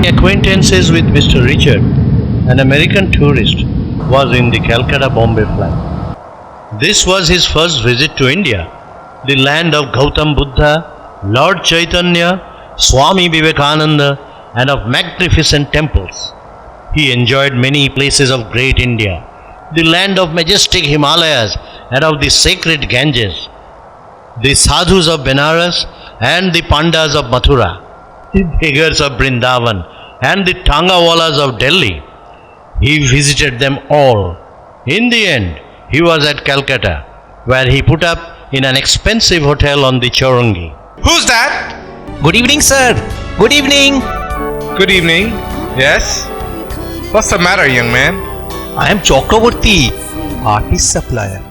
acquaintances with Mr. Richard, an American tourist, was in the Calcutta-Bombay flight. This was his first visit to India, the land of Gautam Buddha, Lord Chaitanya, Swami Vivekananda, and of magnificent temples. He enjoyed many places of great India, the land of majestic Himalayas and of the sacred Ganges, the sadhus of Benares and the pandas of Mathura, the beggars of Brindavan and the Tangawalas of Delhi. He visited them all. In the end, he was at Calcutta, where he put up in an expensive hotel on the Chowrangi. Who's that? Good evening, sir. Good evening. Good evening. Yes? What's the matter, young man? I am Chakraborty, artist supplier.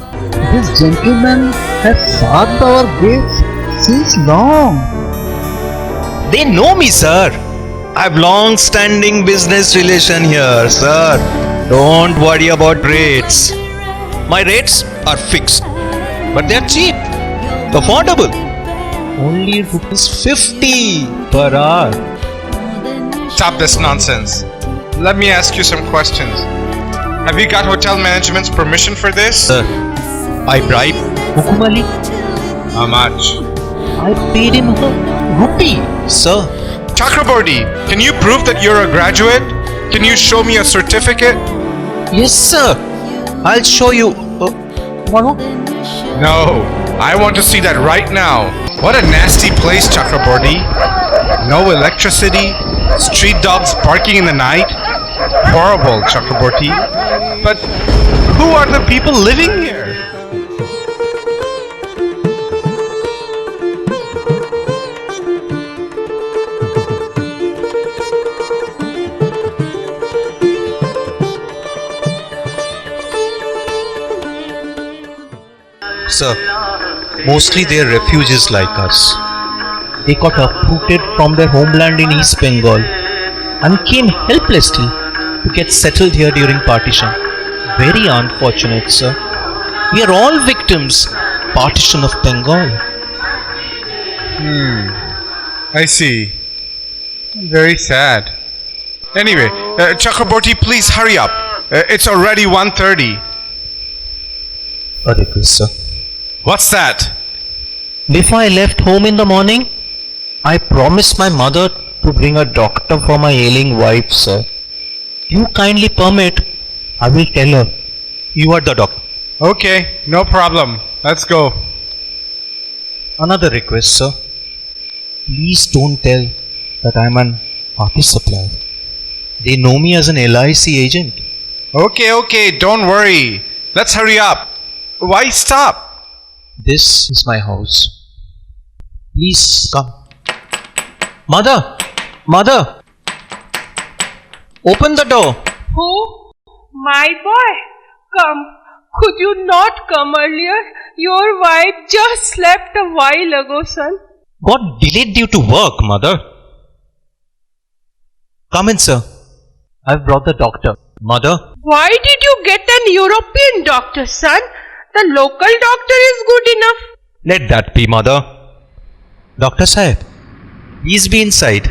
This gentleman has served our gates since long. They know me, sir. I have long-standing business relation here, sir. Don't worry about rates. My rates are fixed, but they are cheap, affordable. Only ₹50 per hour. Stop this nonsense. Let me ask you some questions. Have you got hotel management's permission for this? Sir, I bribed Hukum Ali. How much? I paid him ₹1, sir. Chakraborty, can you prove that you're a graduate? Can you show me a certificate? Yes, sir. I'll show you. No, I want to see that right now. What a nasty place, Chakraborty. No electricity, street dogs barking in the night. Horrible, Chakraborty. But who are the people living here? Sir, mostly they are refugees like us. They got uprooted from their homeland in East Bengal and came helplessly to get settled here during partition. Very unfortunate, sir. We are all victims. Partition of Bengal. I see. Very sad. Anyway, Chakraborty, please hurry up. It's already 1:30. A request, sir. What's that? Before I left home in the morning, I promised my mother to bring a doctor for my ailing wife, sir. You kindly permit, I will tell her you are the doctor. Okay, no problem. Let's go. Another request, sir. Please don't tell that I am an artist supplier. They know me as an LIC agent. Okay, don't worry. Let's hurry up. Why stop? This is my house. Please come. Mother! Open the door. Who? My boy? Come. Could you not come earlier? Your wife just slept a while ago, son. What delayed you to work, mother? Come in, sir. I've brought the doctor. Mother? Why did you get an European doctor, son? The local doctor is good enough. Let that be, mother. Doctor Sahib, please be inside.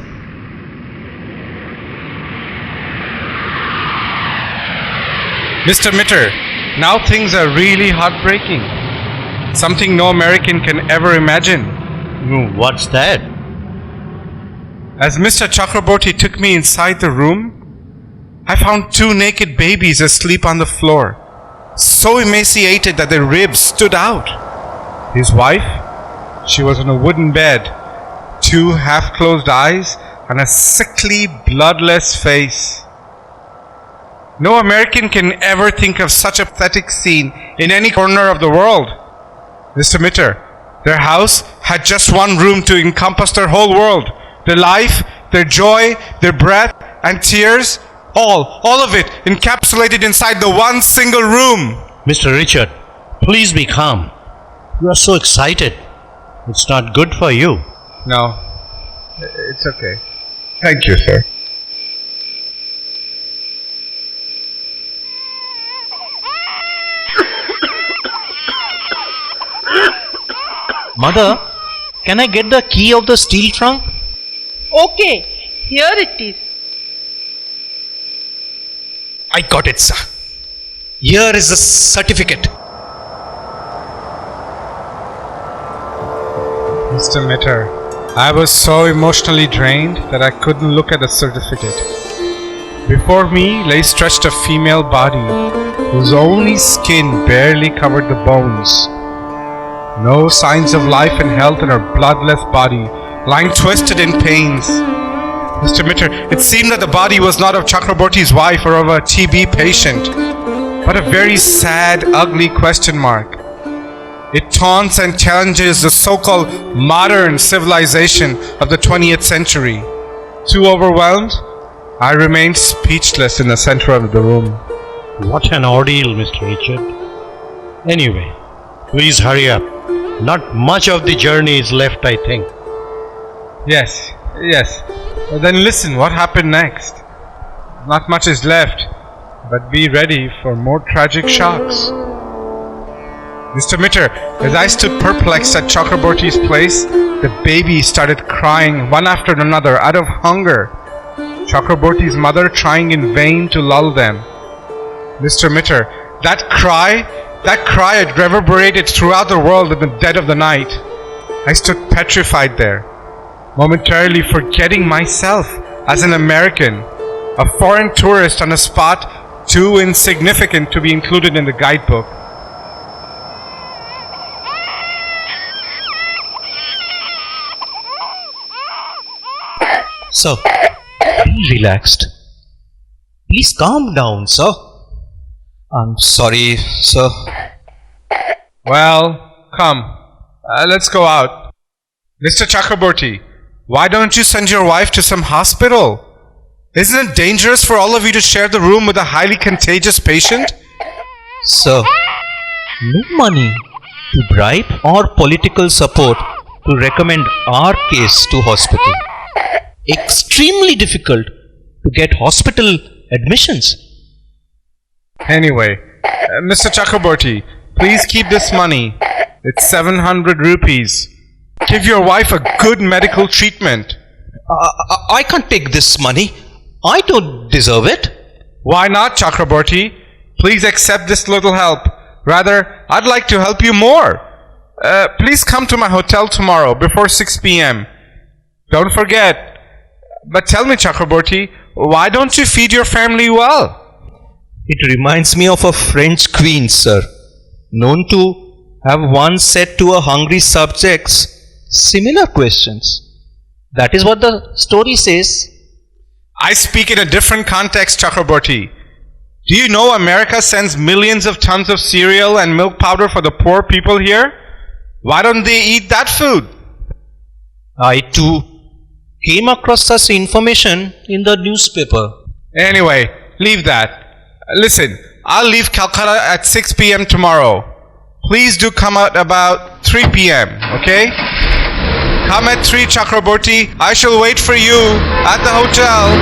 Mr. Mitra, now things are really heartbreaking. Something no American can ever imagine. What's that? As Mr. Chakraborty took me inside the room, I found 2 naked babies asleep on the floor, so emaciated that their ribs stood out. His wife, she was on a wooden bed, 2 half-closed eyes and a sickly, bloodless face. No American can ever think of such a pathetic scene in any corner of the world. Mr. Mitra, their house had just one room to encompass their whole world. Their life, their joy, their breath and tears, all of it encapsulated inside the one single room. Mr. Richard, please be calm. You are so excited. It's not good for you. No, it's okay. Thank you, sir. Mother, can I get the key of the steel trunk? Okay, here it is. I got it, sir. Here is the certificate. Mr. Mitra, I was so emotionally drained that I couldn't look at the certificate. Before me lay stretched a female body whose only skin barely covered the bones. No signs of life and health in her bloodless body, lying twisted in pains. Mr. Mitra, it seemed that the body was not of Chakraborty's wife or of a TB patient, but a very sad, ugly question mark. It taunts and challenges the so-called modern civilization of the 20th century. Too overwhelmed, I remained speechless in the center of the room. What an ordeal, Mr. Richard. Anyway, please hurry up. Not much of the journey is left, I think. Yes. Well, then listen, what happened next? Not much is left, but be ready for more tragic shocks. Mr. Mitra, as I stood perplexed at Chakraborty's place, the babies started crying one after another out of hunger. Chakraborty's mother trying in vain to lull them. Mr. Mitra, that cry had reverberated throughout the world in the dead of the night. I stood petrified there, momentarily forgetting myself as an American, a foreign tourist on a spot too insignificant to be included in the guidebook. Sir, be relaxed. Please calm down, sir. I'm sorry, sir. Well, come, let's go out. Mr. Chakraborty, why don't you send your wife to some hospital? Isn't it dangerous for all of you to share the room with a highly contagious patient? Sir, no money to bribe or political support to recommend our case to hospital. Extremely difficult to get hospital admissions. Anyway, Mr. Chakraborty, please keep this money. It's 700 rupees. Give your wife a good medical treatment. I can't take this money. I don't deserve it. Why not, Chakraborty? Please accept this little help. Rather, I'd like to help you more. Please come to my hotel tomorrow before 6 p.m. Don't forget. But tell me, Chakraborty, why don't you feed your family well? It reminds me of a French queen, sir, known to have once said to her hungry subjects similar questions. That is what the story says. I speak in a different context, Chakraborty. Do you know America sends millions of tons of cereal and milk powder for the poor people here? Why don't they eat that food? I too came across such information in the newspaper. Anyway, leave that. Listen, I'll leave Calcutta at 6 p.m. tomorrow. Please do come out about 3 p.m., okay? Come at 3, Chakraborty. I shall wait for you at the hotel.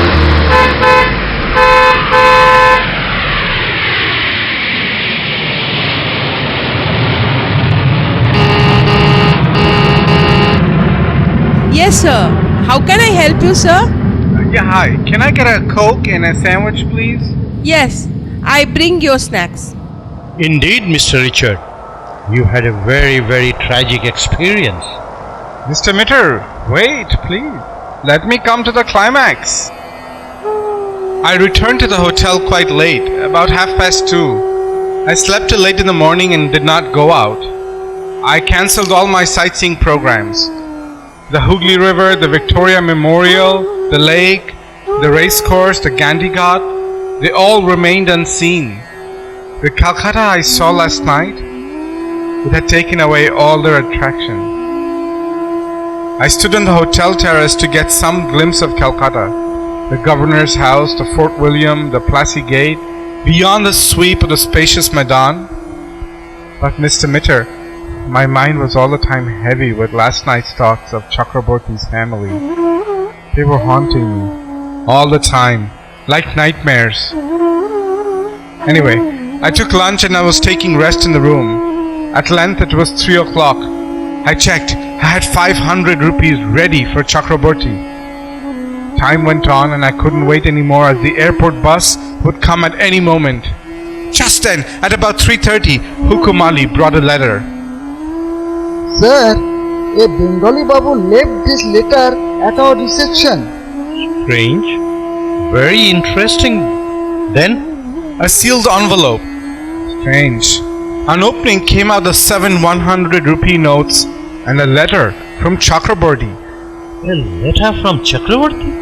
Yes, sir. How can I help you, sir? Yeah, hi. Can I get a Coke and a sandwich, please? Yes, I bring your snacks. Indeed, Mr. Richard, you had a very, very tragic experience. Mr. Mitra, wait, please. Let me come to the climax. I returned to the hotel quite late, about 2:30. I slept till late in the morning and did not go out. I cancelled all my sightseeing programs. The Hooghly River, the Victoria Memorial, the lake, the race course, the Gandhi Ghat, they all remained unseen. The Calcutta I saw last night, it had taken away all their attraction. I stood on the hotel terrace to get some glimpse of Calcutta, the governor's house, the Fort William, the Plassey Gate, beyond the sweep of the spacious Maidan. But Mr. Mitra, my mind was all the time heavy with last night's thoughts of Chakraborty's family. They were haunting me all the time, like nightmares. Anyway, I took lunch and I was taking rest in the room. At length it was 3 o'clock. I checked. I had 500 rupees ready for Chakraborty. Time went on and I couldn't wait anymore as the airport bus would come at any moment. Just then, at about 3:30, Hukumali brought a letter. Sir, a Bengali Babu left this letter at our reception. Strange. Very interesting. Then, A sealed envelope. Strange. On opening came out the 7 100 rupee notes and a letter from Chakraborty. a letter from Chakravarti?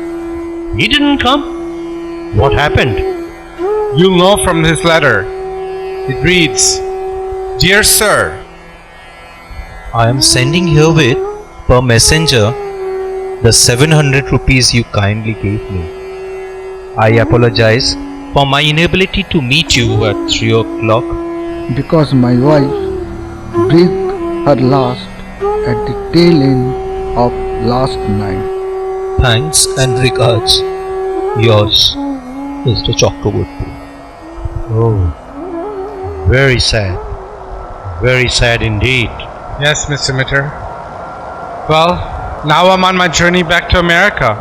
He didn't come. What happened? You'll know from his letter. It reads, Dear Sir, I am sending herewith per messenger the 700 rupees you kindly gave me. I apologize for my inability to meet you at 3 o'clock. Because my wife breathed her last at the tail end of last night. Thanks and regards. Yours, Mr. Chakraborty. Oh, very sad. Very sad indeed. Yes, Mr. Mitra. Well, now I'm on my journey back to America.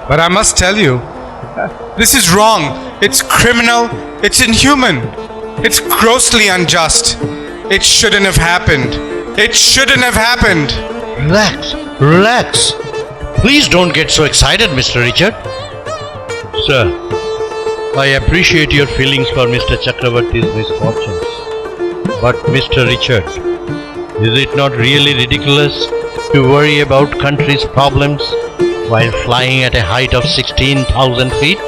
But I must tell you, this is wrong. It's criminal. It's inhuman. It's grossly unjust. It shouldn't have happened. It shouldn't have happened. Relax, relax. Please don't get so excited, Mr. Richard. Sir, I appreciate your feelings for Mr. Chakravarti's misfortunes. But Mr. Richard, is it not really ridiculous to worry about country's problems while flying at a height of 16,000 feet?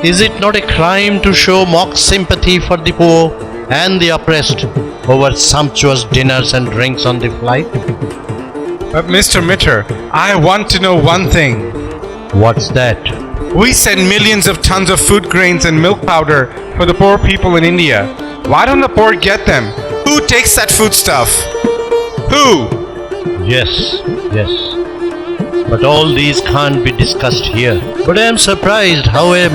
Is it not a crime to show mock sympathy for the poor and the oppressed over sumptuous dinners and drinks on the flight? But Mr. Mitra, I want to know one thing. What's that? We send millions of tons of food grains and milk powder for the poor people in India. Why don't the poor get them? Who takes that food stuff? Who? Yes, yes. But all these can't be discussed here. But I am surprised how a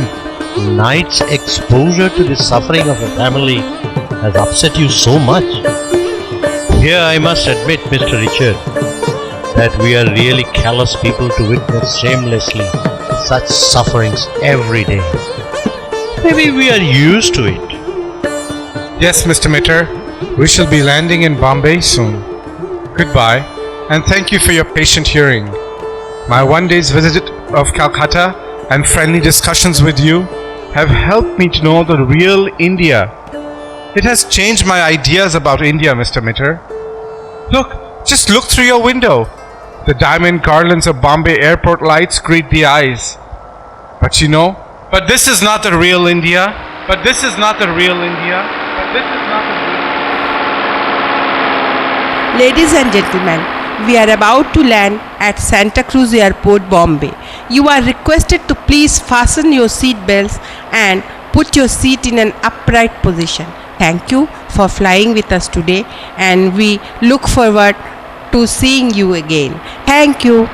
night's exposure to the suffering of a family has upset you so much. Here I must admit, Mr. Richard, that we are really callous people to witness shamelessly such sufferings every day. Maybe we are used to it. Yes, Mr. Mitra. We shall be landing in Bombay soon. Goodbye, and thank you for your patient hearing. My one day's visit of Calcutta and friendly discussions with you have helped me to know the real India. It has changed my ideas about India, Mr. Mitra. Look, just look through your window. The diamond garlands of Bombay airport lights greet the eyes. But you know, but this is not the real India. But this is not the real India. But this is not the real Ladies and gentlemen, we are about to land at Santa Cruz Airport, Bombay. You are requested to please fasten your seat belts and put your seat in an upright position. Thank you for flying with us today, and we look forward to seeing you again. Thank you.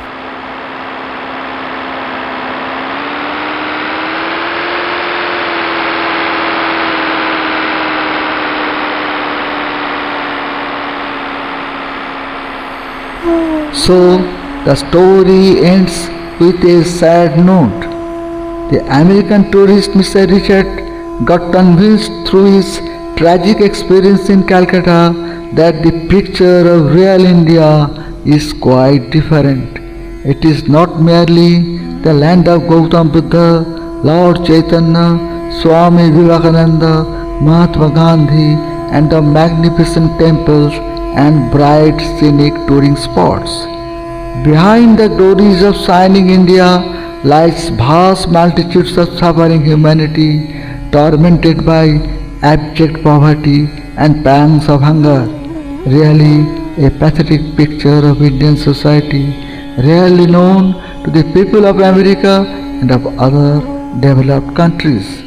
So the story ends with a sad note. The American tourist Mr. Richard got convinced through his tragic experience in Calcutta that the picture of real India is quite different. It is not merely the land of Gautam Buddha, Lord Chaitanya, Swami Vivekananda, Mahatma Gandhi, and the magnificent temples and bright scenic touring spots. Behind the glories of shining India lies vast multitudes of suffering humanity, tormented by abject poverty and pangs of hunger. Really a pathetic picture of Indian society, rarely known to the people of America and of other developed countries.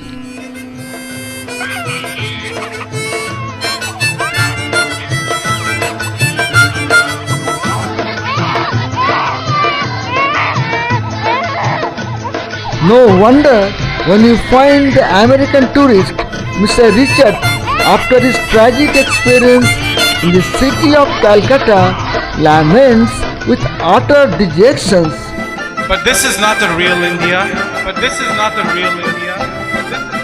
No wonder when you find the American tourist Mr. Richard, after his tragic experience in the city of Calcutta, laments with utter dejection But this is not the real India. But this is not the real India.